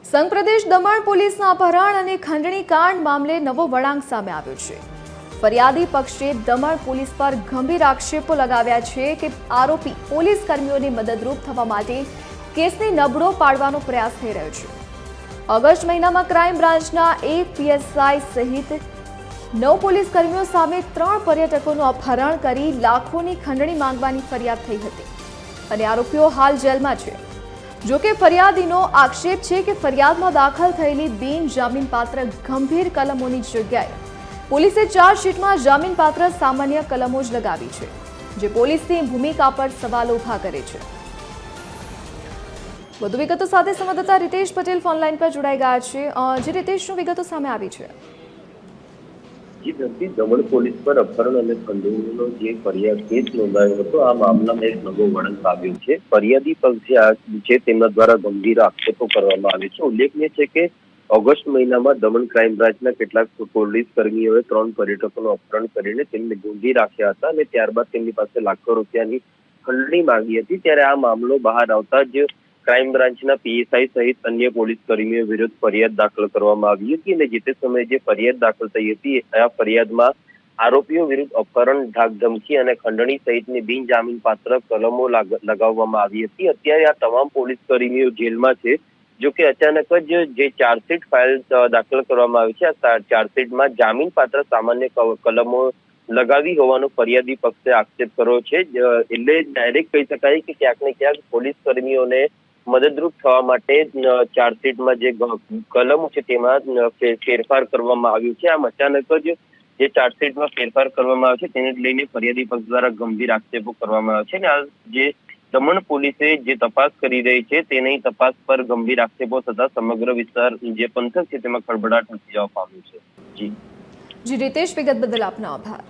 સંઘ પ્રદેશ દમણ પોલીસના અપહરણ અને ખંડણી કાંડ મામલે નવો વળાંક સામે આવ્યો છે। ફરિયાદી પક્ષે દમણ પોલીસ પર ગંભીર આક્ષેપો લગાવ્યા છે કે આરોપી પોલીસ કર્મીઓને મદદરૂપ થવા માટે કેસને નબળો પાડવાનો પ્રયાસ થઈ રહ્યો છે। ઓગસ્ટ મહિનામાં ક્રાઇમ બ્રાન્ચના એક પીએસઆઈ સહિત 9 પોલીસ કર્મીઓ સામે 3 પર્યટકોનું અપહરણ કરી લાખોની ખંડણી માંગવાની ફરિયાદ થઈ હતી અને આરોપીઓ હાલ જેલમાં છે। જો કે ફરિયાદીનો આક્ષેપ છે કે ફરિયાદમાં દાખલ થયેલી બિનજામીનપાત્ર ગંભીર કલમોની જગ્યાએ પોલીસે ચાર્જશીટમાં જામીનપાત્ર સામાન્ય કલમો જ લગાવી છે, જે પોલીસની ભૂમિકા પર સવાલો ઊભા કરે છે। વધુ વિગતો સાથે સંવાદદાતા રીતેશ પટેલ ફોનલાઈન પર જોડાઈ ગયા છે। જે રીતેશ, શું વિગતો સામે આવી છે? દમણ પોલીસ પર અપહરણ અને ખંડણીનો જે ફરિયાદ કેસ નોંધાયો હતો, આ મામલામાં એક નવો વળાંક આવ્યો છે। ફરિયાદી પક્ષ છે તેમના દ્વારા ગંભીર આક્ષેપો કરવામાં આવે છે। ઉલ્લેખનીય છે કે ઓગસ્ટ મહિનામાં દમણ ક્રાઇમ બ્રાન્ચના કેટલાક પોલીસ કર્મીઓએ 3 પર્યટકોનું અપહરણ કરીને તેમને ગોંધી રાખ્યા હતા અને ત્યારબાદ તેમની પાસે લાખો રૂપિયાની ખંડણી માંગી હતી। ત્યારે આ મામલો બહાર આવતા જ ક્રાઇમ બ્રાન્ચના પીએસઆઈ સહિત અન્ય પોલીસ કર્મીઓ વિરુદ્ધ ફરિયાદ દાખલ કરવામાં આવી હતી અને જે તે સમયે જે ફરિયાદ દાખલ થઈ હતી આ ફરિયાદમાં આરોપીઓ વિરુદ્ધ અપહરણ, ધાકધમકી અને ખંડણી સહિતની બિનજામીનપાત્ર કલમો લગાવવામાં આવી હતી। અત્યારે આ તમામ પોલીસ કર્મીઓ જેલમાં છે। જો કે અચાનક જ જે ચાર્જશીટ ફાઇલ દાખલ કરવામાં આવી છે, આ ચાર્જશીટમાં જામીનપાત્ર સામાન્ય કલમો લગાવી હોવાનો ફરિયાદી પક્ષે આક્ષેપ કર્યો છે। એટલે ડાયરેક્ટ કહી શકાય કે ક્યાંક ને ક્યાંક પોલીસ કર્મીઓને મદદરૂપ થવા માટે ચાર્જશીટમાં જે કલમો છે તેમાં ફેરફાર કરવામાં આવ્યું છે। આમ અચાનક જ જે ચાર્જશીટમાં ફેરફાર કરવામાં આવ્યો છે તેને લઈને ફરિયાદી પક્ષ દ્વારા ગંભીર આક્ષેપો કરવામાં આવ્યો છે અને આ જે દમણ પોલીસે જે તપાસ કરી રહી છે તેની તપાસ પર ગંભીર આક્ષેપો થતા સમગ્ર વિસ્તાર જે પંથક છે તેમાં ખળભળાટ મચી જવા પામ્યો છે। જી રીતેશ, વિગત બદલ આપનો આભાર।